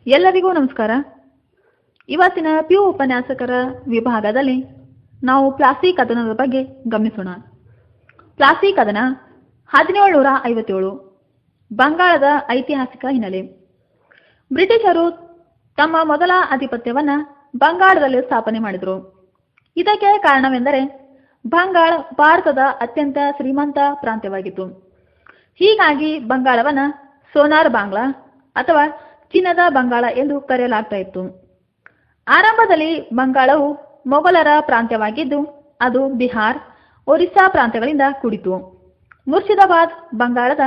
ಎಲ್ಲರಿಗೂ ನಮಸ್ಕಾರ. ಇವತ್ತಿನ PU ಉಪನ್ಯಾಸಕರ ವಿಭಾಗದಲ್ಲಿ ನಾವು ಪ್ಲಾಸ್ಟಿಕ್ ಕದನದ ಬಗ್ಗೆ ಗಮನಿಸೋಣ. ಪ್ಲಾಸ್ಟಿಕ್ ಕದನ 1757 ಬಂಗಾಳದ ಐತಿಹಾಸಿಕ ಹಿನ್ನೆಲೆ. ಬ್ರಿಟಿಷರು ತಮ್ಮ ಮೊದಲ ಆಧಿಪತ್ಯವನ್ನು ಬಂಗಾಳದಲ್ಲಿ ಸ್ಥಾಪನೆ ಮಾಡಿದರು. ಇದಕ್ಕೆ ಕಾರಣವೆಂದರೆ ಬಂಗಾಳ ಭಾರತದ ಅತ್ಯಂತ ಶ್ರೀಮಂತ ಪ್ರಾಂತ್ಯವಾಗಿತ್ತು. ಹೀಗಾಗಿ ಬಂಗಾಳವನ್ನು ಸೋನಾರ್ ಬಾಂಗ್ಲಾ ಅಥವಾ ಚಿನ್ನದ ಬಂಗಾಳ ಎಂದು ಕರೆಯಲಾಗ್ತಾ ಇತ್ತು. ಆರಂಭದಲ್ಲಿ ಬಂಗಾಳವು ಮೊಘಲರ ಪ್ರಾಂತ್ಯವಾಗಿದ್ದು ಅದು ಬಿಹಾರ್, ಒರಿಸ್ಸಾ ಪ್ರಾಂತ್ಯಗಳಿಂದ ಕೂಡಿತು. ಮುರ್ಷಿದಾಬಾದ್ ಬಂಗಾಳದ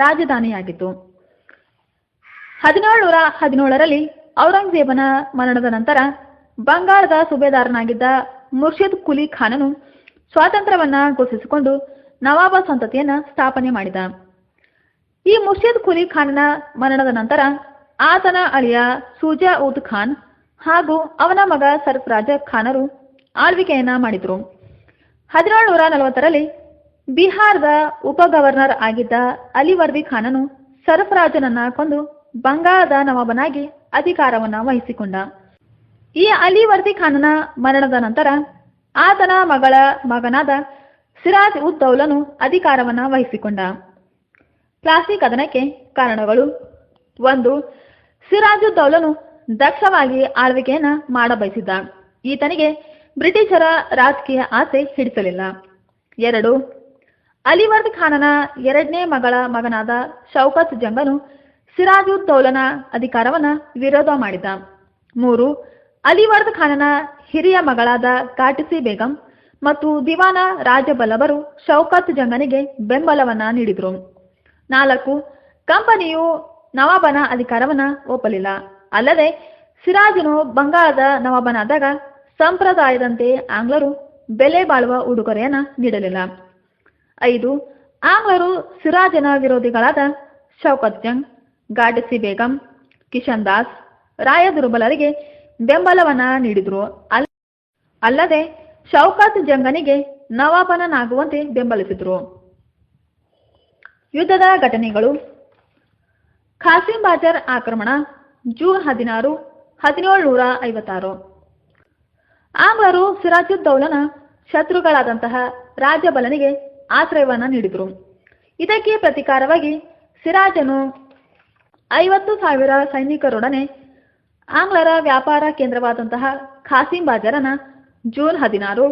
ರಾಜಧಾನಿಯಾಗಿತ್ತು. 1717ರಲ್ಲಿ ಔರಂಗಜೇಬನ ಮರಣದ ನಂತರ ಬಂಗಾಳದ ಸುಬೇದಾರನಾಗಿದ್ದ ಮುರ್ಷಿದ್ ಕುಲಿ ಖಾನನು ಸ್ವಾತಂತ್ರ್ಯವನ್ನ ಘೋಷಿಸಿಕೊಂಡು ನವಾಬ ಸಂತತಿಯನ್ನು ಸ್ಥಾಪನೆ ಮಾಡಿದ. ಈ ಮುರ್ಷಿದ್ ಕುಲಿ ಖಾನನ ಮರಣದ ನಂತರ ಆತನ ಅಳಿಯ ಸುಜಾ ಉದ್ ಖಾನ್ ಹಾಗೂ ಅವನ ಮಗ ಸರ್ಫರಾಜ್ ಖಾನರು ಆಳ್ವಿಕೆಯನ್ನ ಮಾಡಿದರು. 1740ರಲ್ಲಿ ಬಿಹಾರದ ಉಪ ಗವರ್ನರ್ ಆಗಿದ್ದ ಅಲಿವರ್ದಿ ಖಾನನು ಸರ್ಫರಾಜನನ್ನ ಕೊಂದು ಬಂಗಾಳದ ನವಾಬನಾಗಿ ಅಧಿಕಾರವನ್ನ ವಹಿಸಿಕೊಂಡ. ಈ ಅಲಿವರ್ದಿ ಖಾನನ ಮರಣದ ನಂತರ ಆತನ ಮಗಳ ಮಗನಾದ ಸಿರಾಜ್ ಉದ್ ದೌಲನು ಅಧಿಕಾರವನ್ನ ವಹಿಸಿಕೊಂಡ. ಪ್ಲಾಸ್ಟಿಕ್ ಕದನಕ್ಕೆ ಕಾರಣಗಳು: 1. ಸಿರಾಜುದ್ ದೌಲನು ದಕ್ಷವಾಗಿ ಆಳ್ವಿಕೆಯನ್ನ ಮಾಡಬಯಸಿದ್ದ. ಈತನಿಗೆ ಬ್ರಿಟಿಷರ ರಾಜಕೀಯ ಆಸೆ ಹಿಡಿಸಲಿಲ್ಲ. 2. ಅಲಿವರ್ದ್ ಖಾನನ ಎರಡನೇ ಮಗಳ ಮಗನಾದ ಶೌಕತ್ ಜಂಗನು ಸಿರಾಜುದ್ ದೌಲನ ಅಧಿಕಾರವನ್ನ ವಿರೋಧ ಮಾಡಿದ. 3. ಅಲಿವರ್ದ್ ಖಾನನ ಹಿರಿಯ ಮಗಳಾದ ಘಾಟಿಸಿ ಬೇಗಂ ಮತ್ತು ದಿವಾನ ರಾಜಬಲ್ಲಭರು ಶೌಕತ್ ಜಂಗನಿಗೆ ಬೆಂಬಲವನ್ನ ನೀಡಿದರು. 4. ಕಂಪನಿಯು ನವಾಬನ ಅಧಿಕಾರವನ್ನ ಒಪ್ಪಲಿಲ್ಲ. ಅಲ್ಲದೆ ಸಿರಾಜನು ಬಂಗಾಳದ ನವಾಬನಾದಾಗ ಸಂಪ್ರದಾಯದಂತೆ ಆಂಗ್ಲರು ಬೆಲೆ ಬಾಳುವ ಉಡುಗೊರೆಯನ್ನ ನೀಡಲಿಲ್ಲ. 5. ಆಂಗ್ಲರು ಸಿರಾಜನ ವಿರೋಧಿಗಳಾದ ಶೌಕತ್ ಜಂಗ್, ಘಾಟಿಸಿ ಬೇಗಂ, ಕಿಶನ್ ದಾಸ್, ರಾಯ ದುರ್ಬಲರಿಗೆ ಬೆಂಬಲವನ್ನ ನೀಡಿದ್ರು. ಅಲ್ಲದೆ ಶೌಕತ್ ಜಂಗನಿಗೆ ನವಾಬನಾಗುವಂತೆ ಬೆಂಬಲಿಸಿದ್ರು. ಯುದ್ಧದ ಘಟನೆಗಳು: ಖಾಸಿಂ ಬಾಜರ್ ಆಕ್ರಮಣ ಜೂನ್ 16, 1756. ಆಂಗ್ಲರು ಸಿರಾಜುದ್ ದೌಲನ ಶತ್ರುಗಳಾದಂತಹ ರಾಜಬಲನಿಗೆ ಆಶ್ರಯವನ್ನ ನೀಡಿದರು. ಇದಕ್ಕೆ ಪ್ರತೀಕಾರವಾಗಿ ಸಿರಾಜನು 50,000 ಸೈನಿಕರೊಡನೆ ಆಂಗ್ಲರ ವ್ಯಾಪಾರ ಕೇಂದ್ರವಾದಂತಹ ಖಾಸಿಂ ಬಾಜರನ ಜೂನ್ 16,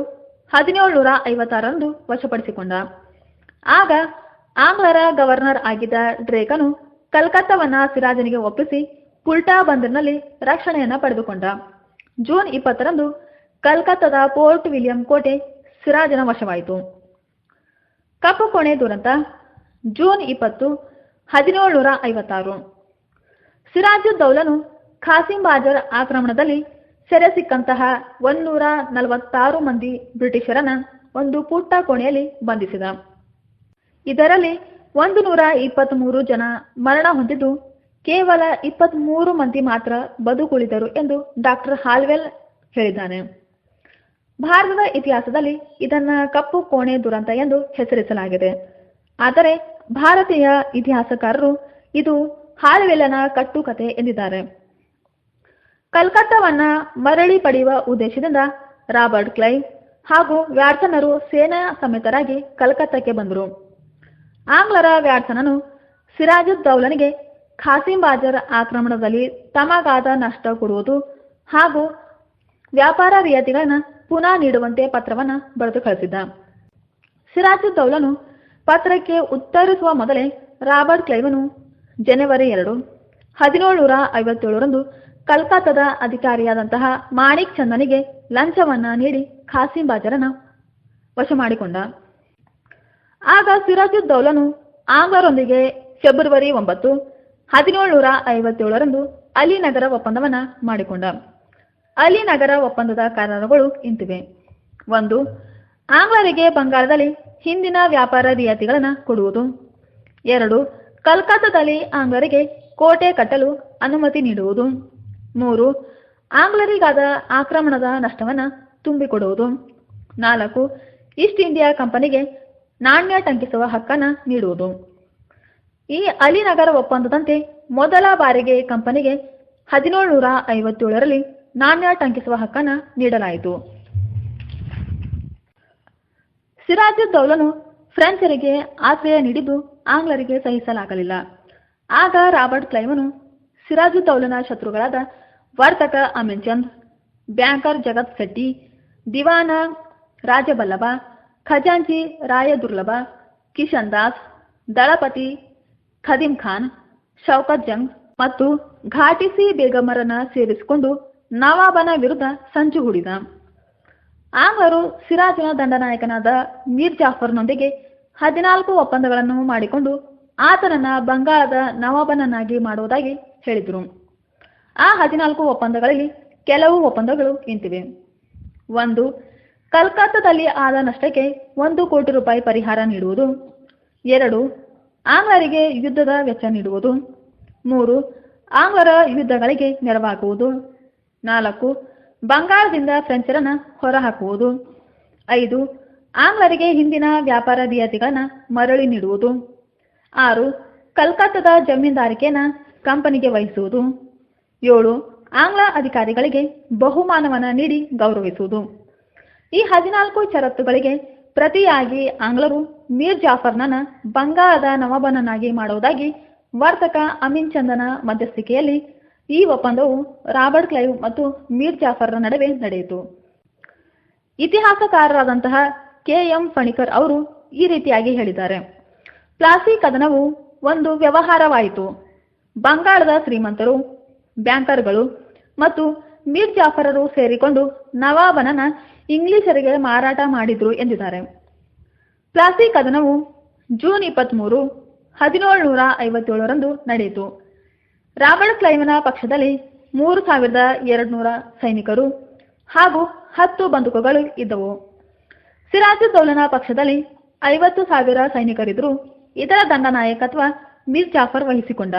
1756ರಂದು ವಶಪಡಿಸಿಕೊಂಡ. ಆಗ ಆಂಗ್ಲರ ಗವರ್ನರ್ ಆಗಿದ್ದ ಡ್ರೇಕನು ಕಲ್ಕತ್ತಾವನ್ನ ಸಿರಾಜನಿಗೆ ಒಪ್ಪಿಸಿ ಪುಲ್ಟಾ ಬಂದರಿನಲ್ಲಿ ರಕ್ಷಣೆಯನ್ನ ಪಡೆದುಕೊಂಡ. ಜೂನ್ 20ರಂದು ಕಲ್ಕತ್ತಾದ ಪೋರ್ಟ್ ವಿಲಿಯಂ ಕೋಟೆ ಸಿರಾಜನ ವಶವಾಯಿತು. ಕಪ್ಪು ಕೋಣೆ ದುರಂತ ಜೂನ್ 20, 1756. ಸಿರಾಜುದ್ ದೌಲನು ಖಾಸಿಂ ಬಾಜರ್ ಆಕ್ರಮಣದಲ್ಲಿ ಸೆರೆ ಸಿಕ್ಕಂತಹ 146 ಮಂದಿ ಬ್ರಿಟಿಷರನ್ನ ಒಂದು ಪುಟ್ಟ ಕೋಣೆಯಲ್ಲಿ ಬಂಧಿಸಿದ. ಇದರಲ್ಲಿ 123 ಜನ ಮರಣ ಹೊಂದಿದ್ದು ಕೇವಲ 23 ಮಂದಿ ಮಾತ್ರ ಬದುಕುಳಿದರು ಎಂದು ಡಾಕ್ಟರ್ ಹಾಲ್ವೆಲ್ ಹೇಳಿದ್ದಾನೆ. ಭಾರತದ ಇತಿಹಾಸದಲ್ಲಿ ಇದನ್ನ ಕಪ್ಪು ಕೋಣೆ ದುರಂತ ಎಂದು ಹೆಸರಿಸಲಾಗಿದೆ. ಆದರೆ ಭಾರತೀಯ ಇತಿಹಾಸಕಾರರು ಇದು ಹಾಲ್ವೆಲನ ಕಟ್ಟುಕತೆ ಎಂದಿದ್ದಾರೆ. ಕಲ್ಕತ್ತಾವನ್ನ ಮರಳಿ ಪಡೆಯುವ ಉದ್ದೇಶದಿಂದ ರಾಬರ್ಟ್ ಕ್ಲೈವ್ ಹಾಗೂ ವ್ಯಾಟ್ಸನರು ಸೇನಾ ಸಮೇತರಾಗಿ ಕಲ್ಕತ್ತಾಕ್ಕೆ ಬಂದರು. ಆಂಗ್ಲರ ವ್ಯಾಟ್ಸನನು ಸಿರಾಜುದ್ ದೌಲನಿಗೆ ಖಾಸಿಂ ಬಾಜರ್ ಆಕ್ರಮಣದಲ್ಲಿ ತಮಗಾದ ನಷ್ಟ ಕೊಡುವುದು ಹಾಗೂ ವ್ಯಾಪಾರ ರಿಯಾಯಿತಿಗಳನ್ನ ಪುನಃ ನೀಡುವಂತೆ ಪತ್ರವನ್ನ ಬರೆದು ಕಳಿಸಿದ್ದ. ಸಿರಾಜುದ್ ದೌಲನು ಪತ್ರಕ್ಕೆ ಉತ್ತರಿಸುವ ಮೊದಲೇ ರಾಬರ್ಟ್ ಕ್ಲೈವನು ಜನವರಿ 2, 1757ರಂದು ಕಲ್ಕತ್ತಾದ ಅಧಿಕಾರಿಯಾದಂತಹ ಮಾಣಿಕ್ ಚಂದನಿಗೆ ಲಂಚವನ್ನ ನೀಡಿ ಖಾಸಿಂ ಬಾಜರನ ವಶ ಮಾಡಿಕೊಂಡ. ಆಗ ಸಿರಾಜುದ್ ದೌಲನು ಆಂಗ್ಲರೊಂದಿಗೆ ಫೆಬ್ರವರಿ 9, 1757ರಂದು ಅಲಿನಗರ ಒಪ್ಪಂದವನ್ನ ಮಾಡಿಕೊಂಡ. ಅಲಿನಗರ ಒಪ್ಪಂದದ ಕಾರಣಗಳು ಇಂತಿವೆ: 1. ಆಂಗ್ಲರಿಗೆ ಬಂಗಾಳದಲ್ಲಿ ಹಿಂದಿನ ವ್ಯಾಪಾರ ರಿಯಾಯಿತಿಗಳನ್ನ ಕೊಡುವುದು. 2. ಕಲ್ಕತ್ತಾದಲ್ಲಿ ಆಂಗ್ಲರಿಗೆ ಕೋಟೆ ಕಟ್ಟಲು ಅನುಮತಿ ನೀಡುವುದು. 3. ಆಂಗ್ಲರಿಗಾದ ಆಕ್ರಮಣದ ನಷ್ಟವನ್ನ ತುಂಬಿಕೊಡುವುದು. 4. ಈಸ್ಟ್ ಇಂಡಿಯಾ ಕಂಪನಿಗೆ ನಾಣ್ಯ ಟಂಕಿಸುವ ಹಕ್ಕನ್ನ ನೀಡುವುದು. ಈ ಅಲಿನಗರ ಒಪ್ಪಂದದಂತೆ ಮೊದಲ ಬಾರಿಗೆ ಕಂಪನಿಗೆ 1757ರಲ್ಲಿ ನಾಣ್ಯ ಟಂಕಿಸುವ ಹಕ್ಕನ್ನು ನೀಡಲಾಯಿತು. ಸಿರಾಜುದ್ದೌಲನು ಫ್ರೆಂಚರಿಗೆ ಆಶ್ರಯ ನೀಡಿದ್ದು ಆಂಗ್ಲರಿಗೆ ಸಹಿಸಲಾಗಲಿಲ್ಲ. ಆಗ ರಾಬರ್ಟ್ ಕ್ಲೈವನು ಸಿರಾಜುದ್ದೌಲನ ಶತ್ರುಗಳಾದ ವರ್ತಕ ಅಮೀನ್ಚಂದ್, ಬ್ಯಾಂಕರ್ ಜಗತ್ ಸೆಟ್ಟಿ, ದಿವಾನ ರಾಜಬಲ್ಲಭ, ಖಜಾಂಚಿ ರಾಯದುರ್ಲಭ, ಕಿಶನ್ ದಾಸ್, ದಳಪತಿ ಖದೀಂ ಖಾನ್, ಶೌಕತ್ ಜಂಗ್ ಮತ್ತು ಘಾಟಿಸಿ ಬೇಗಮರನ್ನ ಸೇರಿಸಿಕೊಂಡು ನವಾಬನ ವಿರುದ್ಧ ಸಂಚು ಹೂಡಿದ. ಆಂಗ್ಲರು ಸಿರಾಜನ ದಂಡನಾಯಕನಾದ ಮೀರ್ ಜಾಫರ್ನೊಂದಿಗೆ 14 ಒಪ್ಪಂದಗಳನ್ನು ಮಾಡಿಕೊಂಡು ಆತನನ್ನ ಬಂಗಾಳದ ನವಾಬನನ್ನಾಗಿ ಮಾಡುವುದಾಗಿ ಹೇಳಿದರು. ಆ 14 ಒಪ್ಪಂದಗಳಲ್ಲಿ ಕೆಲವು ಒಪ್ಪಂದಗಳು ಇಂತಿವೆ. 1. ಕಲ್ಕತ್ತಾದಲ್ಲಿ ಆದ ನಷ್ಟಕ್ಕೆ 1 ಕೋಟಿ ರೂಪಾಯಿ ಪರಿಹಾರ ನೀಡುವುದು. 2. ಆಂಗ್ಲರಿಗೆ ಯುದ್ಧದ ವೆಚ್ಚ ನೀಡುವುದು. 3. ಆಂಗ್ಲರ ಯುದ್ಧಗಳಿಗೆ ನೆರವಾಗುವುದು. 4. ಬಂಗಾಳದಿಂದ ಫ್ರೆಂಚರನ್ನು ಹೊರಹಾಕುವುದು. 5. ಆಂಗ್ಲರಿಗೆ ಹಿಂದಿನ ವ್ಯಾಪಾರ ರಿಯಾಯಿತಿಗಳನ್ನು ಮರಳಿ ನೀಡುವುದು. 6. ಕಲ್ಕತ್ತಾದ ಜಮೀನ್ದಾರಿಕೆಯನ್ನು ಕಂಪನಿಗೆ ವಹಿಸುವುದು. 7. ಆಂಗ್ಲ ಅಧಿಕಾರಿಗಳಿಗೆ ಬಹುಮಾನವನ್ನು ನೀಡಿ ಗೌರವಿಸುವುದು. ಈ 14 ಷರತ್ತುಗಳಿಗೆ ಪ್ರತಿಯಾಗಿ ಆಂಗ್ಲರು ಮೀರ್ ಜಾಫರ್ನನ್ನ ಬಂಗಾಳದ ನವಾಬನನ್ನಾಗಿ ಮಾಡುವುದಾಗಿ ವರ್ತಕ ಅಮೀನ್ ಚಂದನ ಮಧ್ಯಸ್ಥಿಕೆಯಲ್ಲಿ ಈ ಒಪ್ಪಂದವು ರಾಬರ್ಟ್ ಕ್ಲೈವ್ ಮತ್ತು ಮೀರ್ ಜಾಫರ್ನ ನಡುವೆ ನಡೆಯಿತು. ಇತಿಹಾಸಕಾರರಾದಂತಹ ಕೆ.ಎಂ. ಫಣಿಕರ್ ಅವರು ಈ ರೀತಿಯಾಗಿ ಹೇಳಿದ್ದಾರೆ. ಪ್ಲಾಸಿ ಕದನವು ಒಂದು ವ್ಯವಹಾರವಾಯಿತು. ಬಂಗಾಳದ ಶ್ರೀಮಂತರು, ಬ್ಯಾಂಕರ್ಗಳು ಮತ್ತು ಮೀರ್ ಜಾಫರರು ಸೇರಿಕೊಂಡು ನವಾಬನನ್ನ ಇಂಗ್ಲಿಷರಿಗೆ ಮಾರಾಟ ಮಾಡಿದ್ರು ಎಂದಿದ್ದಾರೆ. ಪ್ಲಾಸಿ ಕದನವು ಜೂನ್ 23, 1757ರಂದು ನಡೆಯಿತು. ರಾಬರ್ಟ್ ಕ್ಲೈವನ ಪಕ್ಷದಲ್ಲಿ 3200 ಸೈನಿಕರು ಹಾಗೂ 10 ಬಂದೂಕುಗಳು ಇದ್ದವು. ಸಿರಾಜುದ್ದೌಲನ ಪಕ್ಷದಲ್ಲಿ 50,000 ಸೈನಿಕರಿದ್ದರು. ಇದರ ದಂಡನಾಯಕತ್ವ ಮೀರ್ ಜಾಫರ್ ವಹಿಸಿಕೊಂಡ.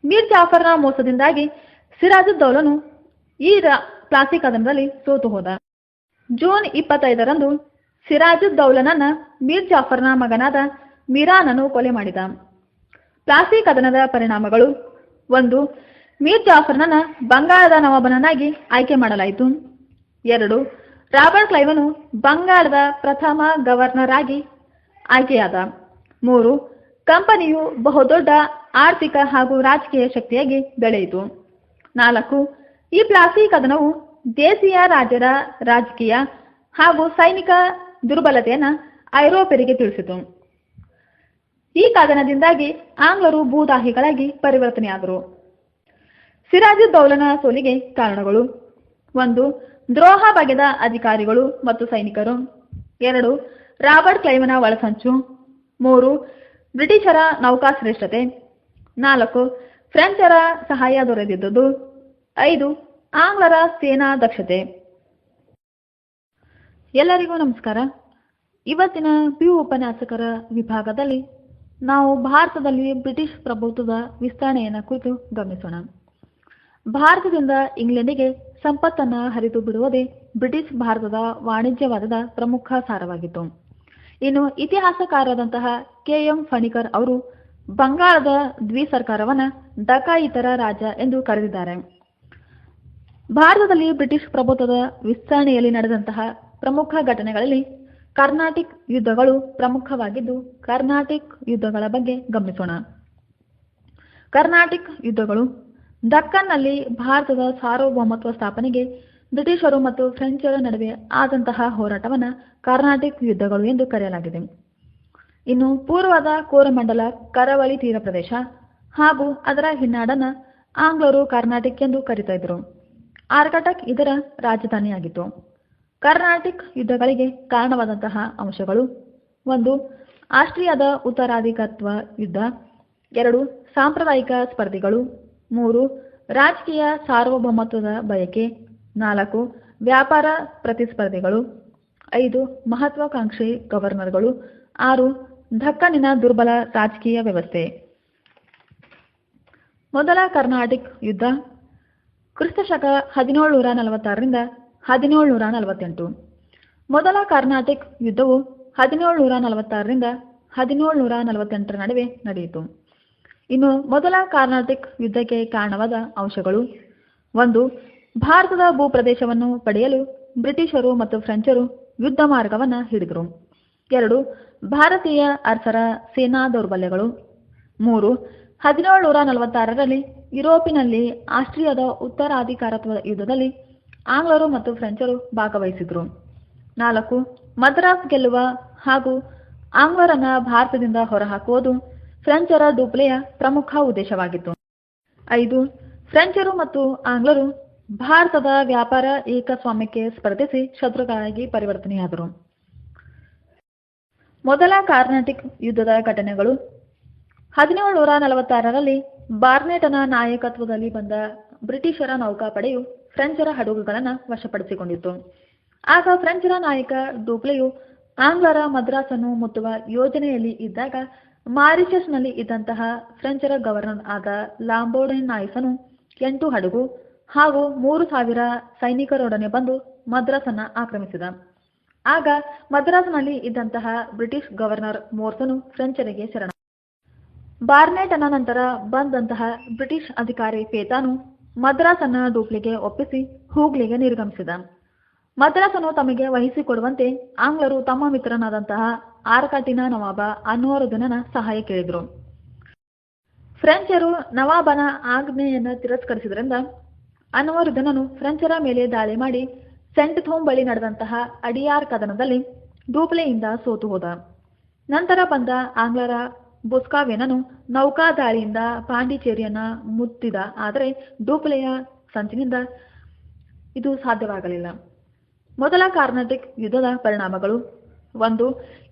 ಮೀರ್ ಜಾಫರ್ನ ಮೋಸದಿಂದಾಗಿ ಸಿರಾಜುದ್ದೌಲನು ಈ ಪ್ಲಾಸಿ ಕದನದಲ್ಲಿ ಸೋತು ಹೋದ. ಜೂನ್ 25ರಂದು ಸಿರಾಜುದ್ದೌಲನನ್ನ ಮೀರ್ ಜಾಫರ್ನ ಮಗನಾದ ಮಿರಾನನು ಕೊಲೆ ಮಾಡಿದ. ಪ್ಲಾಸಿ ಕದನದ ಪರಿಣಾಮಗಳು: 1. ಮೀರ್ ಜಾಫರ್ನನ್ನ ಬಂಗಾಳದ ನವಾಬನನ್ನಾಗಿ ಆಯ್ಕೆ ಮಾಡಲಾಯಿತು. 2. ರಾಬರ್ಟ್ ಕ್ಲೈವನು ಬಂಗಾಳದ ಪ್ರಥಮ ಗವರ್ನರ್ ಆಗಿ ಆಯ್ಕೆಯಾದ. 3. ಕಂಪನಿಯು ಬಹುದೊಡ್ಡ ಆರ್ಥಿಕ ಹಾಗೂ ರಾಜಕೀಯ ಶಕ್ತಿಯಾಗಿ ಬೆಳೆಯಿತು. 4. ಈ ಪ್ಲಾಸಿ ಕದನವು ದೇಶೀಯ ರಾಜ್ಯದ ರಾಜಕೀಯ ಹಾಗೂ ಸೈನಿಕ ದುರ್ಬಲತೆಯನ್ನು ಐರೋಪ್ಯರಿಗೆ ತಿಳಿಸಿತು. ಈ ಕದನದಿಂದಾಗಿ ಆಂಗ್ಲರು ಭೂದಾಹಿಗಳಾಗಿ ಪರಿವರ್ತನೆಯಾದರು. ಸಿರಾಜುದ್ದೌಲನ ಸೋಲಿಗೆ ಕಾರಣಗಳು: 1. ದ್ರೋಹ ಬಗೆದ ಅಧಿಕಾರಿಗಳು ಮತ್ತು ಸೈನಿಕರು. 2. ರಾಬರ್ಟ್ ಕ್ಲೈವನ ಒಳಸಂಚು. 3. ಬ್ರಿಟಿಷರ ನೌಕಾಶ್ರೇಷ್ಠತೆ. 4. ಫ್ರೆಂಚರ ಸಹಾಯ ದೊರೆದಿದ್ದುದು. 5. ಆಂಗ್ಲರ ಸೇನಾ ದಕ್ಷತೆ. ಎಲ್ಲರಿಗೂ ನಮಸ್ಕಾರ. ಇವತ್ತಿನ ಪಿಯು ಉಪನ್ಯಾಸಕರ ವಿಭಾಗದಲ್ಲಿ ನಾವು ಭಾರತದಲ್ಲಿ ಬ್ರಿಟಿಷ್ ಪ್ರಭುತ್ವದ ವಿಸ್ತರಣೆಯನ್ನು ಕುರಿತು ಗಮನಿಸೋಣ. ಭಾರತದಿಂದ ಇಂಗ್ಲೆಂಡಿಗೆ ಸಂಪತ್ತನ್ನು ಹರಿದು ಬಿಡುವುದೇ ಬ್ರಿಟಿಷ್ ಭಾರತದ ವಾಣಿಜ್ಯವಾದದ ಪ್ರಮುಖ ಸಾರವಾಗಿತ್ತು. ಇನ್ನು ಇತಿಹಾಸಕಾರರಾದಂತಹ ಕೆ.ಎಂ. ಫಣಿಕರ್ ಅವರು ಬಂಗಾಳದ ದ್ವಿಸರ್ಕಾರವನ್ನು ಡಕಾಯಿತರ ರಾಜ್ಯ ಎಂದು ಕರೆದಿದ್ದಾರೆ. ಭಾರತದಲ್ಲಿ ಬ್ರಿಟಿಷ್ ಪ್ರಭುತ್ವದ ವಿಸ್ತರಣೆಯಲ್ಲಿ ನಡೆದಂತಹ ಪ್ರಮುಖ ಘಟನೆಗಳಲ್ಲಿ ಕರ್ನಾಟಿಕ್ ಯುದ್ಧಗಳು ಪ್ರಮುಖವಾಗಿದ್ದು, ಕರ್ನಾಟಿಕ್ ಯುದ್ಧಗಳ ಬಗ್ಗೆ ಗಮನಿಸೋಣ. ಕರ್ನಾಟಿಕ್ ಯುದ್ಧಗಳು ದಕ್ಕನ್ನಲ್ಲಿ ಭಾರತದ ಸಾರ್ವಭೌಮತ್ವ ಸ್ಥಾಪನೆಗೆ ಬ್ರಿಟಿಷರು ಮತ್ತು ಫ್ರೆಂಚರ ನಡುವೆ ಆದಂತಹ ಹೋರಾಟವನ್ನು ಕರ್ನಾಟಿಕ್ ಯುದ್ಧಗಳು ಎಂದು ಕರೆಯಲಾಗಿದೆ. ಇನ್ನು ಪೂರ್ವದ ಕೋರಮಂಡಲ ಕರಾವಳಿ ತೀರ ಪ್ರದೇಶ ಹಾಗೂ ಅದರ ಹಿನ್ನಾಡನ್ನು ಆಂಗ್ಲರು ಕರ್ನಾಟಿಕ್ ಎಂದು ಕರೀತಾ ಇದ್ರು. ಆರ್ಕಟಕ್ ಇದರ ರಾಜಧಾನಿಯಾಗಿತ್ತು. ಕರ್ನಾಟಿಕ್ ಯುದ್ಧಗಳಿಗೆ ಕಾರಣವಾದಂತಹ ಅಂಶಗಳು: 1. ಆಸ್ಟ್ರಿಯಾದ ಉತ್ತರಾಧಿಕಾರತ್ವ ಯುದ್ಧ. 2. ಸಾಂಪ್ರದಾಯಿಕ ಸ್ಪರ್ಧೆಗಳು. 3. ರಾಜಕೀಯ ಸಾರ್ವಭೌಮತ್ವದ ಬಯಕೆ. 4. ವ್ಯಾಪಾರ ಪ್ರತಿಸ್ಪರ್ಧೆಗಳು. 5. ಮಹತ್ವಾಕಾಂಕ್ಷಿ ಗವರ್ನರ್ಗಳು. 6. ದಕ್ಕನಿನ ದುರ್ಬಲ ರಾಜಕೀಯ ವ್ಯವಸ್ಥೆ. ಮೊದಲ ಕರ್ನಾಟಿಕ್ ಯುದ್ಧ ಕ್ರಿಸ್ತಶಕ 1746ರಿಂದ 1748. ಮೊದಲ ಕರ್ನಾಟಿಕ್ ಯುದ್ಧವು 1746ರಿಂದ 1748 ನಡುವೆ ನಡೆಯಿತು. ಇನ್ನು ಮೊದಲ ಕಾರ್ನಾಟಿಕ್ ಯುದ್ಧಕ್ಕೆ ಕಾರಣವಾದ ಅಂಶಗಳು: 1. ಭಾರತದ ಭೂಪ್ರದೇಶವನ್ನು ಪಡೆಯಲು ಬ್ರಿಟಿಷರು ಮತ್ತು ಫ್ರೆಂಚರು ಯುದ್ಧ ಮಾರ್ಗವನ್ನು ಹಿಡಿದರು. 2. ಭಾರತೀಯ ಅರಸರ ಸೇನಾ ದೌರ್ಬಲ್ಯಗಳು. 3. 1746ರಲ್ಲಿ ಯುರೋಪಿನಲ್ಲಿ ಆಸ್ಟ್ರಿಯಾದ ಉತ್ತರಾಧಿಕಾರತ್ವದ ಯುದ್ಧದಲ್ಲಿ ಆಂಗ್ಲರು ಮತ್ತು ಫ್ರೆಂಚರು ಭಾಗವಹಿಸಿದರು. 4. ಮದ್ರಾಸ್ ಗೆಲ್ಲುವ ಹಾಗೂ ಆಂಗ್ಲರನ್ನ ಭಾರತದಿಂದ ಹೊರಹಾಕುವುದು ಫ್ರೆಂಚರ ಡೂಪ್ಲೆಯ ಪ್ರಮುಖ ಉದ್ದೇಶವಾಗಿತ್ತು. 5. ಫ್ರೆಂಚರು ಮತ್ತು ಆಂಗ್ಲರು ಭಾರತದ ವ್ಯಾಪಾರ ಏಕಸ್ವಾಮ್ಯಕ್ಕೆ ಸ್ಪರ್ಧಿಸಿ ಶತ್ರುಗಳಾಗಿ ಪರಿವರ್ತನೆಯಾದರು. ಮೊದಲ ಕಾರ್ನಾಟಿಕ್ ಯುದ್ಧದ ಘಟನೆಗಳು: 1746ರಲ್ಲಿ ಬಾರ್ನೆಟನ ನಾಯಕತ್ವದಲ್ಲಿ ಬಂದ ಬ್ರಿಟಿಷರ ನೌಕಾಪಡೆಯು ಫ್ರೆಂಚರ ಹಡಗುಗಳನ್ನು ವಶಪಡಿಸಿಕೊಂಡಿತ್ತು. ಆಗ ಫ್ರೆಂಚರ ನಾಯಕ ಡೂಪ್ಲೆಯು ಆಂಗ್ಲರ ಮದ್ರಾಸನ್ನು ಮುತ್ತುವ ಯೋಜನೆಯಲ್ಲಿ ಇದ್ದಾಗ ಮಾರಿಷಸ್ನಲ್ಲಿ ಇದ್ದಂತಹ ಫ್ರೆಂಚರ ಗವರ್ನರ್ ಆದ ಲಾಂಬೋರ್ಡಿನಾಯಿಸನು 8 ಹಡಗು ಹಾಗೂ 3000 ಸೈನಿಕರೊಡನೆ ಬಂದು ಮದ್ರಾಸನ್ನು ಆಕ್ರಮಿಸಿದ. ಆಗ ಮದ್ರಾಸ್ನಲ್ಲಿ ಇದ್ದಂತಹ ಬ್ರಿಟಿಷ್ ಗವರ್ನರ್ ಮೋರ್ಸನು ಫ್ರೆಂಚರಿಗೆ ಶರಣ. ಬಾರ್ನೆಟನ ನಂತರ ಬಂದಂತಹ ಬ್ರಿಟಿಷ್ ಅಧಿಕಾರಿ ಪೇತಾನು ಮದ್ರಾಸನ್ನ ಡೂಪ್ಲೆಗೆ ಒಪ್ಪಿಸಿ ಹೂಗ್ಲಿಗೆ ನಿರ್ಗಮಿಸಿದ. ಮದ್ರಾಸನ್ನು ತಮಗೆ ವಹಿಸಿಕೊಡುವಂತೆ ಆಂಗ್ಲರು ತಮ್ಮ ಮಿತ್ರನಾದಂತಹ ಆರ್ಕಾಟಿನ ನವಾಬ ಅನ್ವರುದ್ದೀನನ ಸಹಾಯ ಕೇಳಿದರು. ಫ್ರೆಂಚರು ನವಾಬನ ಆಜ್ಞೆಯನ್ನು ತಿರಸ್ಕರಿಸಿದ್ರಿಂದ ಅನ್ವರುದ್ದೀನನು ಫ್ರೆಂಚರ ಮೇಲೆ ದಾಳಿ ಮಾಡಿ ಸೆಂಟ್ ಥೋಮ್ ಬಳಿ ನಡೆದಂತಹ ಅಡಿಯಾರ್ ಕದನದಲ್ಲಿ ಡೂಪ್ಲೆಯಿಂದ ಸೋತು ಹೋದ. ನಂತರ ಬಂದ ಆಂಗ್ಲರ ಬೊಸ್ಕಾವೆನನು ನೌಕಾ ದಾಳಿಯಿಂದ ಪಾಂಡಿಚೇರಿಯನ್ನ ಮುತ್ತಿದ. ಆದರೆ ಡೂಪ್ಲೆಯ ಸಂಚಿನಿಂದ ಇದು ಸಾಧ್ಯವಾಗಲಿಲ್ಲ. ಮೊದಲ ಕಾರ್ನಾಟಿಕ್ ಯುದ್ಧದ ಪರಿಣಾಮಗಳು: 1.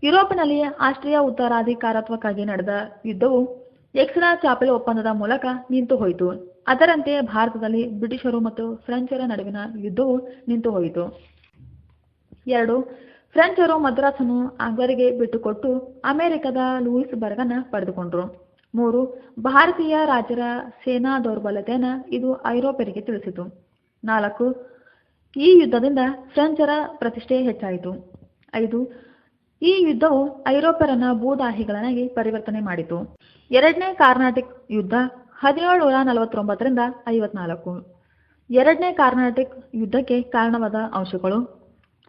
ಯುರೋಪಿನಲ್ಲಿ ಆಸ್ಟ್ರಿಯಾ ಉತ್ತರಾಧಿಕಾರತ್ವಕ್ಕಾಗಿ ನಡೆದ ಯುದ್ಧವು ಎಕ್ಸ್ರಾ ಚಾಪೆಲ್ ಒಪ್ಪಂದದ ಮೂಲಕ ನಿಂತು ಹೋಯಿತು. ಅದರಂತೆ ಭಾರತದಲ್ಲಿ ಬ್ರಿಟಿಷರು ಮತ್ತು ಫ್ರೆಂಚರ ನಡುವಿನ ಯುದ್ಧವು ನಿಂತು ಹೋಯಿತು. 2. ಫ್ರೆಂಚರು ಮದ್ರಾಸನ್ನು ಆಂಗ್ಲರಿಗೆ ಬಿಟ್ಟುಕೊಟ್ಟು ಅಮೆರಿಕದ ಲೂಯಿಸ್ ಬರ್ಗನ್ನು ಪಡೆದುಕೊಂಡರು. 3. ಭಾರತೀಯ ರಾಜರ ಸೇನಾ ದೌರ್ಬಲ್ಯತೆಯನ್ನು ಇದು ಐರೋಪ್ಯರಿಗೆ ತಿಳಿಸಿತು. 4. ಈ ಯುದ್ಧದಿಂದ ಫ್ರೆಂಚರ ಪ್ರತಿಷ್ಠೆ ಹೆಚ್ಚಾಯಿತು. 5. ಈ ಯುದ್ಧವು ಐರೋಪ್ಯರನ್ನ ಭೂದಾಹಿಗಳನ್ನಾಗಿ ಪರಿವರ್ತನೆ ಮಾಡಿತು. ಎರಡನೇ ಕಾರ್ನಾಟಿಕ್ ಯುದ್ಧ 1749ರಿಂದ 54. ಎರಡನೇ ಕಾರ್ನಾಟಿಕ್ ಯುದ್ಧಕ್ಕೆ ಕಾರಣವಾದ ಅಂಶಗಳು: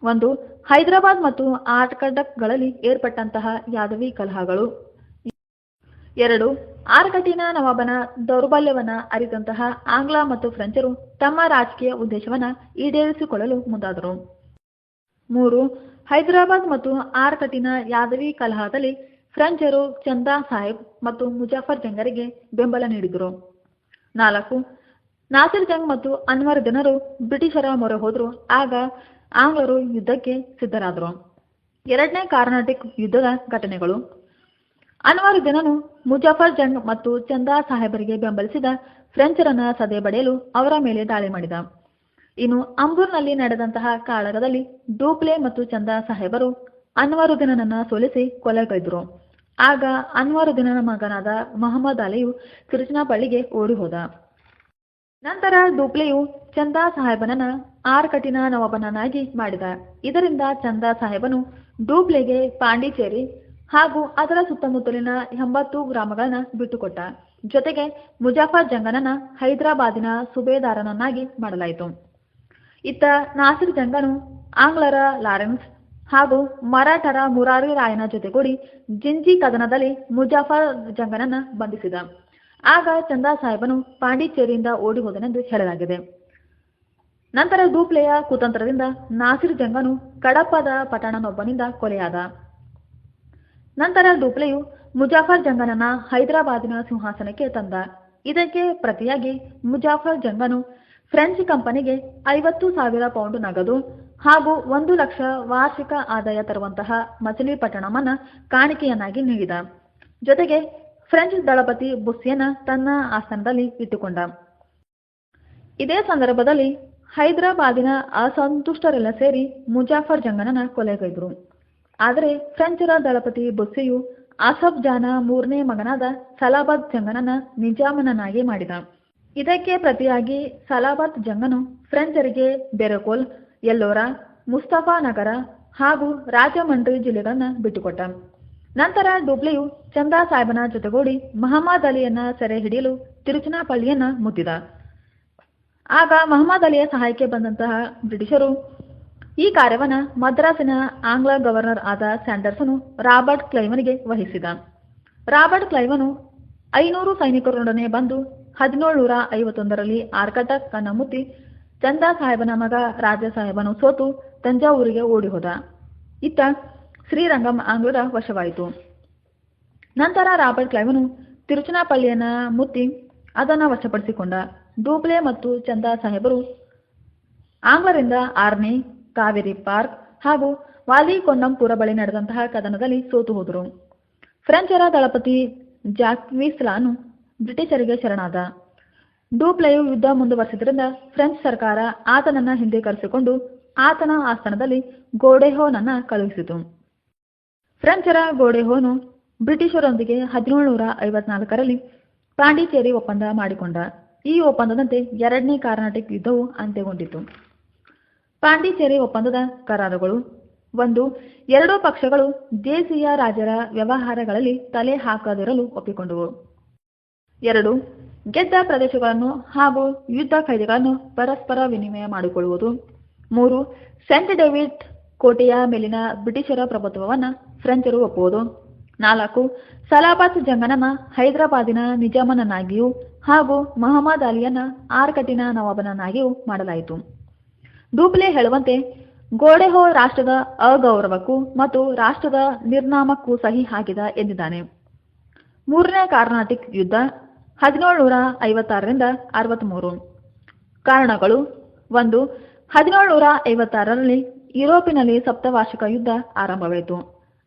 1. ಹೈದರಾಬಾದ್ ಮತ್ತು ಆರ್ಕಟಕ್ಗಳಲ್ಲಿ ಏರ್ಪಟ್ಟಂತಹ ಯಾದವಿ ಕಲಹಗಳು. 2. ಆರ್ಕಟಿನ ನವಾಬನ ದೌರ್ಬಲ್ಯವನ್ನ ಅರಿತಂತಹ ಆಂಗ್ಲ ಮತ್ತು ಫ್ರೆಂಚರು ತಮ್ಮ ರಾಜಕೀಯ ಉದ್ದೇಶವನ್ನ ಈಡೇರಿಸಿಕೊಳ್ಳಲು ಮುಂದಾದರು. 3. ಹೈದರಾಬಾದ್ ಮತ್ತು ಆರ್ಕಟಿನ ಯಾದವಿ ಕಲಹದಲ್ಲಿ ಫ್ರೆಂಚರು ಚಂದಾ ಸಾಹೇಬ್ ಮತ್ತು ಮುಜಾಫರ್ ಜಂಗರಿಗೆ ಬೆಂಬಲ ನೀಡಿದರು. 4. ನಾಸಿರ್ ಜಂಗ್ ಮತ್ತು ಅನ್ವರುದ್ದೀನರು ಬ್ರಿಟಿಷರ ಮೊರೆ ಹೋದರು. ಆಗ ಆಂಗ್ಲರು ಯುದ್ಧಕ್ಕೆ ಸಿದ್ಧರಾದರು. ಎರಡನೇ ಕಾರ್ನಾಟಿಕ್ ಯುದ್ಧದ ಘಟನೆಗಳು: ಅನ್ವರುದ್ದೀನನು ಮುಜಾಫರ್ ಜಂಗ್ ಮತ್ತು ಚಂದಾ ಸಾಹೇಬರಿಗೆ ಬೆಂಬಲಿಸಿದ ಫ್ರೆಂಚರನ್ನ ಸದೆ ಬಡಿಯಲು ಅವರ ಮೇಲೆ ದಾಳಿ ಮಾಡಿದ. ಇನ್ನು ಅಂಬೂರ್ನಲ್ಲಿ ನಡೆದಂತಹ ಕಾಳಗದಲ್ಲಿ ಡೂಪ್ಲೆ ಮತ್ತು ಚಂದಾ ಸಾಹೇಬರು ಅನ್ವರುದ್ದೀನನನ್ನ ಸೋಲಿಸಿ ಕೊಲೆಗೈದರು. ಆಗ ಅನ್ವರುದ್ದೀನನ ಮಗನಾದ ಮೊಹಮ್ಮದ್ ಅಲಿಯು ತಿರುಚನಾಪಳ್ಳಿಗೆ ಓಡಿ ಹೋದ. ನಂತರ ಡೂಪ್ಲೆಯು ಚಂದಾ ಸಾಹೇಬನನ್ನ ಆರ್ಕಟಿನ ನವಾಬನನ್ನಾಗಿ ಮಾಡಿದ. ಇದರಿಂದ ಚಂದಾ ಸಾಹೇಬನು ಡೂಪ್ಲೆಗೆ ಪಾಂಡಿಚೇರಿ ಹಾಗೂ ಅದರ ಸುತ್ತಮುತ್ತಲಿನ 80 ಗ್ರಾಮಗಳನ್ನ ಬಿಟ್ಟುಕೊಟ್ಟ. ಜೊತೆಗೆ ಮುಜಾಫರ್ ಜಂಗನನ್ನ ಹೈದರಾಬಾದಿನ ಸುಬೇದಾರನನ್ನಾಗಿ ಮಾಡಲಾಯಿತು. ಇತ್ತ ನಾಸಿರ್ ಜಂಗನು ಆಂಗ್ಲರ ಲಾರೆನ್ಸ್ ಹಾಗೂ ಮರಾಠರ ಮುರಾರಿ ರಾಯನ ಜೊತೆಗೂಡಿ ಜಿಂಜಿ ಕದನದಲ್ಲಿ ಮುಜಾಫರ್ ಜಂಗನನ್ನ ಬಂಧಿಸಿದ. ಆಗ ಚಂದಾ ಸಾಹೇಬನು ಪಾಂಡಿಚೇರಿಯಿಂದ ಓಡಿ ಹೋದನೆಂದು ಹೇಳಲಾಗಿದೆ. ನಂತರ ಡೂಪ್ಲೆಯ ಕುತಂತ್ರದಿಂದ ನಾಸಿರ್ ಜಂಗನು ಕಡಪದ ಪಟ್ಟಣನೊಬ್ಬನಿಂದ ಕೊಲೆಯಾದ. ನಂತರ ಡೂಪ್ಲೆಯು ಮುಜಾಫರ್ ಜಂಗನನ್ನ ಹೈದರಾಬಾದಿನ ಸಿಂಹಾಸನಕ್ಕೆ ತಂದ. ಇದಕ್ಕೆ ಪ್ರತಿಯಾಗಿ ಮುಜಾಫರ್ ಜಂಗನು ಫ್ರೆಂಚ್ ಕಂಪನಿಗೆ 50,000 ಪೌಂಡ್ ನಗದು ಹಾಗೂ 1 ಲಕ್ಷ ವಾರ್ಷಿಕ ಆದಾಯ ತರುವಂತಹ ಮಚಿಲಿಪಟ್ಟಣಮನ್ನ ಕಾಣಿಕೆಯನ್ನಾಗಿ ನೀಡಿದ. ಜೊತೆಗೆ ಫ್ರೆಂಚ್ ದಳಪತಿ ಬುಸ್ಸಿಯನ್ನ ತನ್ನ ಆಸ್ಥಾನದಲ್ಲಿ ಇಟ್ಟುಕೊಂಡ. ಇದೇ ಸಂದರ್ಭದಲ್ಲಿ ಹೈದರಾಬಾದಿನ ಅಸಂತುಷ್ಟರೆಲ್ಲ ಸೇರಿ ಮುಜಾಫರ್ ಜಂಗನನ್ನ ಕೊಲೆಗೈದರು. ಆದರೆ ಫ್ರೆಂಚರ ದಳಪತಿ ಬುಸ್ಸಿಯು ಆಸಫ್ ಜಾನ 3ನೇ ಮಗನಾದ ಸಲಾಬತ್ ಜಂಗನನ್ನ ನಿಜಾಮನನ್ನಾಗಿ ಮಾಡಿದ. ಇದಕ್ಕೆ ಪ್ರತಿಯಾಗಿ ಸಲಾಬತ್ ಜಂಗನು ಫ್ರೆಂಚರಿಗೆ ಬೆರಕೋಲ್, ಎಲ್ಲೋರಾ, ಮುಸ್ತಫಾ ನಗರ ಹಾಗೂ ರಾಜಮಂಡ್ರಿ ಜಿಲ್ಲೆಗಳನ್ನ ಬಿಟ್ಟುಕೊಟ್ಟ. ನಂತರ ಡೂಪ್ಲೆಯು ಚಂದಾ ಸಾಹೇಬನ ಜೊತೆಗೂಡಿ ಮಹಮ್ಮದ್ ಅಲಿಯನ್ನ ಸೆರೆ ಹಿಡಿಯಲು ತಿರುಚನಾಪಳ್ಳಿಯನ್ನ ಮುತ್ತಿದ. ಆಗ ಮಹಮ್ಮದ್ ಅಲಿಯ ಸಹಾಯಕ್ಕೆ ಬಂದಂತಹ ಬ್ರಿಟಿಷರು ಈ ಕಾರ್ಯವನ್ನ ಮದ್ರಾಸಿನ ಆಂಗ್ಲ ಗವರ್ನರ್ ಆದ ಸ್ಯಾಂಡರ್ಸನು ರಾಬರ್ಟ್ ಕ್ಲೈವನಿಗೆ ವಹಿಸಿದ. ರಾಬರ್ಟ್ ಕ್ಲೈವನು 500 ಸೈನಿಕರೊಡನೆ ಬಂದು 1751ರಲ್ಲಿ ಆರ್ಕಟಕ್ ಅನ್ನ ಮುತ್ತಿ ಚಂದಾ ಸಾಹೇಬನ ಮಗ ರಾಜ ಸಾಹೇಬನು ಸೋತು ತಂಜಾವೂರಿಗೆ ಓಡಿ ಹೋದ. ಇತ್ತ ಶ್ರೀರಂಗಂ ಆಂಗ್ಲರ ವಶವಾಯಿತು. ನಂತರ ರಾಬರ್ಟ್ ಕ್ಲೈವನು ತಿರುಚನಾಪಳ್ಳಿಯನ್ನ ಮುತ್ತಿ ಅದನ್ನು ವಶಪಡಿಸಿಕೊಂಡ. ಡೂಪ್ಲೆ ಮತ್ತು ಚಂದಾ ಸಾಹೇಬರು ಆಂಗ್ಲರಿಂದ ಆರ್ನಿ, ಕಾವೇರಿ ಪಾರ್ಕ್ ಹಾಗೂ ವಾಲಿಕೊಂಡಂಪುರ ಬಳಿ ನಡೆದಂತಹ ಕದನದಲ್ಲಿ ಸೋತು ಹೋದರು. ಫ್ರೆಂಚರ ದಳಪತಿ ಜಾಕ್ವಿಸ್ಲಾನು ಬ್ರಿಟಿಷರಿಗೆ ಶರಣಾದ. ಡೂಪ್ಲೆಯು ಯುದ್ಧ ಮುಂದುವರೆಸಿದ್ರಿಂದ ಫ್ರೆಂಚ್ ಸರ್ಕಾರ ಆತನನ್ನ ಹಿಂದೆ ಕರೆಸಿಕೊಂಡು ಆತನ ಆಸ್ಥಾನದಲ್ಲಿ ಗೋಡೆಹೋನನ್ನ ಕಳುಹಿಸಿತು. ಫ್ರೆಂಚರ ಗೋಡೆಹೋನು ಬ್ರಿಟಿಷರೊಂದಿಗೆ 1754ರಲ್ಲಿ ಪಾಂಡಿಚೇರಿ ಒಪ್ಪಂದ ಮಾಡಿಕೊಂಡ. ಈ ಒಪ್ಪಂದದಂತೆ ಎರಡನೇ ಕಾರ್ನಾಟಿಕ್ ಯುದ್ಧವು ಅಂತ್ಯಗೊಂಡಿತು. ಪಾಂಡಿಚೇರಿ ಒಪ್ಪಂದದ ಕರಾರುಗಳು: 1. ಎರಡೂ ಪಕ್ಷಗಳು ದೇಶೀಯ ರಾಜರ ವ್ಯವಹಾರಗಳಲ್ಲಿ ತಲೆ ಹಾಕದಿರಲು ಒಪ್ಪಿಕೊಂಡವು. 2. ಗೆದ್ದ ಪ್ರದೇಶಗಳನ್ನು ಹಾಗೂ ಯುದ್ಧ ಖೈದಿಗಳನ್ನು ಪರಸ್ಪರ ವಿನಿಮಯ ಮಾಡಿಕೊಳ್ಳುವುದು. 3. ಸೇಂಟ್ ಡೇವಿಡ್ ಕೋಟೆಯ ಮೇಲಿನ ಬ್ರಿಟಿಷರ ಪ್ರಭುತ್ವವನ್ನು ಫ್ರೆಂಚರು ಒಪ್ಪುವುದು. 4. ಸಲಾಬತ್ ಜಂಗನನ್ನ ಹೈದರಾಬಾದಿನ ನಿಜಾಮನನ್ನಾಗಿಯೂ ಹಾಗೂ ಮಹಮ್ಮದ್ ಅಲಿಯನ್ನ ಆರ್ಕಟಿನ ನವಾಬನನ್ನಾಗಿಯೂ ಮಾಡಲಾಯಿತು. ಡೂಪ್ಲೆ ಹೇಳುವಂತೆ ಗೋಡೆಹೋ ರಾಷ್ಟ್ರದ ಅಗೌರವಕ್ಕೂ ಮತ್ತು ರಾಷ್ಟ್ರದ ನಿರ್ನಾಮಕ್ಕೂ ಸಹಿ ಹಾಕಿದ ಎಂದಿದ್ದಾನೆ. ಮೂರನೇ ಕಾರ್ನಾಟಿಕ್ ಯುದ್ಧ 1756ರಿಂದ 63. ಕಾರಣಗಳು: 1. 1756ರಲ್ಲಿ ಯುರೋಪಿನಲ್ಲಿ ಸಪ್ತವಾರ್ಷಿಕ ಯುದ್ಧ ಆರಂಭವಾಯಿತು.